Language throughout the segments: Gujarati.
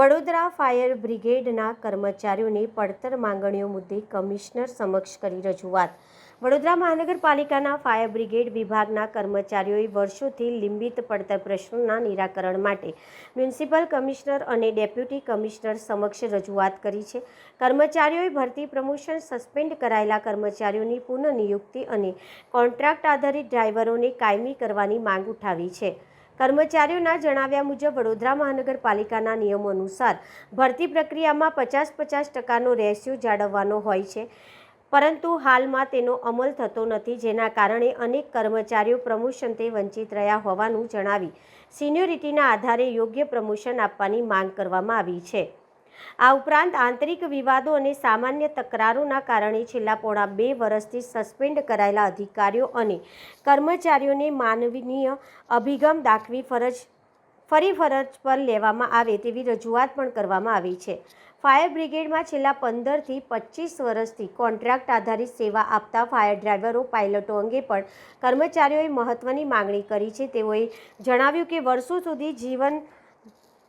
વડોદરા ફાયર બ્રિગેડના કર્મચારીઓની પડતર માંગણીઓ મુદ્દે કમિશનર સમક્ષ કરી રજૂઆત। વડોદરા મહાનગરપાલિકાના ફાયર બ્રિગેડ વિભાગના કર્મચારીઓએ વર્ષોથી લંબિત પડતર પ્રશ્નોના નિરાકરણ માટે મ્યુનિસિપલ કમિશનર અને ડેપ્યુટી કમિશનર સમક્ષ રજૂઆત કરી છે। કર્મચારીઓએ ભરતી, પ્રમોશન, સસ્પેન્ડ કરાયેલા કર્મચારીઓની પુનઃનિયુક્તિ અને કોન્ટ્રાક્ટ આધારિત ડ્રાઈવરોને કાયમી કરવાની માંગ ઉઠાવી છે। કર્મચારીઓના જણાવ્યા મુજબ વડોદરા મહાનગરપાલિકાના નિયમો અનુસાર ભરતી પ્રક્રિયામાં 50-50% રેશિયો જાળવવાનો હોય છે, પરંતુ હાલમાં તેનો અમલ થતો નથી, જેના કારણે અનેક કર્મચારીઓ પ્રમોશનથી વંચિત રહ્યા હોવાનું જણાવી સિનિયોરિટીના આધારે યોગ્ય પ્રમોશન આપવાની માંગ કરવામાં આવી છે। આ ઉપરાંત આંતરિક વિવાદો અને સામાન્ય તકરારોના કારણે છેલ્લા પોણા 2 વર્ષથી સસ્પેન્ડ કરાયેલા અધિકારીઓ અને કર્મચારીઓને માનવીય અભિગમ દાખવી ફરી ફરજ પર લેવામાં આવે તેવી રજૂઆત પણ કરવામાં આવી છે। ફાયર બ્રિગેડમાં છેલ્લા 15 થી 25 વર્ષથી કોન્ટ્રાક્ટ આધારિત સેવા આપતા ફાયર ડ્રાઈવરો, પાયલટો અંગે પણ કર્મચારીઓએ મહત્વની માંગણી કરી છે। તેઓએ જણાવ્યું કે વર્ષો સુધી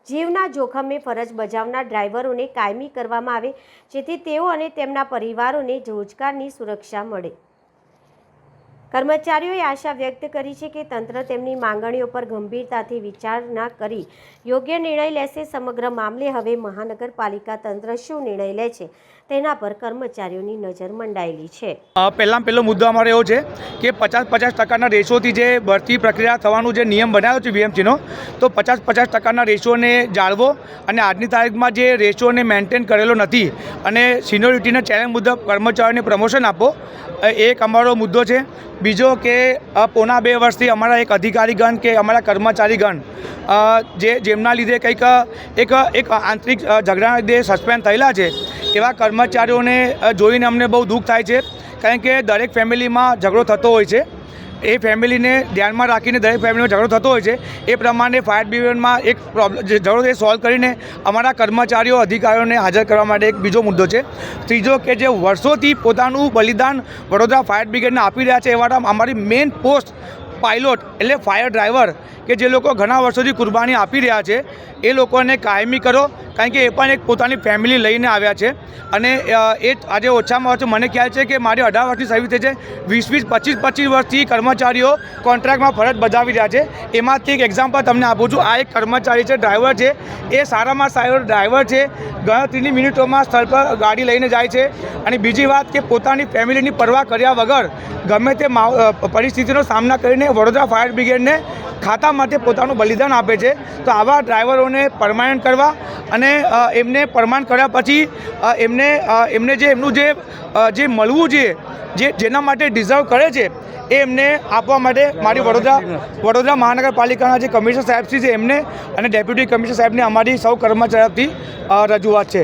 જીવના જોખમે ફરજ બજાવનાર ડ્રાઈવરોને કાયમી કરવામાં આવે, જેથી તેઓ અને તેમના પરિવારોને રોજગારની સુરક્ષા મળે। કર્મચારીઓએ આશા વ્યક્ત કરી છે કે તંત્ર તેમની માંગણીઓ પર ગંભીરતાથી વિચારણા કરી યોગ્ય નિર્ણય લેશે। સમગ્ર મામલે હવે મહાનગરપાલિકા તંત્ર શું નિર્ણય લે છે તેના પર કર્મચારીઓની નજર મંડાયેલી છે। પહેલો મુદ્દો અમારો એવો છે કે 50-50% રેશિયોથી જે ભરતી પ્રક્રિયા થવાનું જે નિયમ બનાવ્યો છે બીએમસીનો, તો 50-50% રેશિયોને જાળવો અને આજની તારીખમાં જે રેશિયોને મેન્ટેન કરેલો નથી અને સિનિયોરિટીના ચેલેન્જ મુજબ કર્મચારીઓને પ્રમોશન આપો, એક અમારો મુદ્દો છે। બીજો કે પોણા 2 વર્ષથી અમારા એક અધિકારીગણ કે અમારા કર્મચારીગણ જેમના લીધે કંઈક એક આંતરિક ઝઘડાના લીધે સસ્પેન્ડ થયેલા છે, એવા કર્મચારીઓને જોઈને અમને બહુ દુઃખ થાય છે, કારણ કે દરેક ફેમિલીમાં ઝઘડો થતો હોય છે। એ ફેમિલીને ધ્યાનમાં રાખીને દરેક ફેમિલીમાં ઝઘડો થતો હોય છે, એ પ્રમાણે ફાયર બ્રિગેડમાં એક ઝઘડો એ સોલ્વ કરીને અમારા કર્મચારીઓ, અધિકારીઓને હાજર કરવા માટે એક બીજો મુદ્દો છે। ત્રીજો કે જે વર્ષોથી પોતાનું બલિદાન વડોદરા ફાયર બ્રિગેડને આપી રહ્યા છે, એવા અમારી મેઇન પોસ્ટ પાયલોટ એટલે ફાયર ડ્રાઈવર કે જે લોકો ઘણા વર્ષોથી કુરબાની આપી રહ્યા છે, એ લોકોને કાયમી કરો, કારણ કે એ પણ એક પોતાની ફેમિલી લઈને આવ્યા છે। અને એ આજે ઓછામાં ઓછું મને ખ્યાલ છે કે મારી 18 વર્ષની સર્વિસ થઈ છે, 20-25 વર્ષથી કર્મચારીઓ કોન્ટ્રાક્ટમાં ફરજ બજાવી રહ્યા છે। એમાંથી એક એક્ઝામ્પલ તમને આપું છું। આ એક કર્મચારી છે, ડ્રાઈવર છે, એ સારામાં સારો ડ્રાઈવર છે, ગણતરીની મિનિટોમાં સ્થળ પર ગાડી લઈને જાય છે। અને બીજી વાત કે પોતાની ફેમિલીની પરવા કર્યા વગર ગમે તે પરિસ્થિતિનો સામના કરીને વડોદરા ફાયર બ્રિગેડને ખાતા માટે પોતાનું બલિદાન આપે છે। તો આવા ડ્રાઈવરોને પરમાનન્ટ કરવા અને એમને પરમાનન્ટ કર્યા પછી એમને જે એમનું જે મળવું જોઈએ, જેના માટે ડિઝર્વ કરે છે, એ એમને આપવા માટે મારી વડોદરા મહાનગરપાલિકાના જે કમિશનર સાહેબ છે એમને અને ડેપ્યુટી કમિશનર સાહેબને અમારી સૌ કર્મચારીઓથી રજૂઆત છે।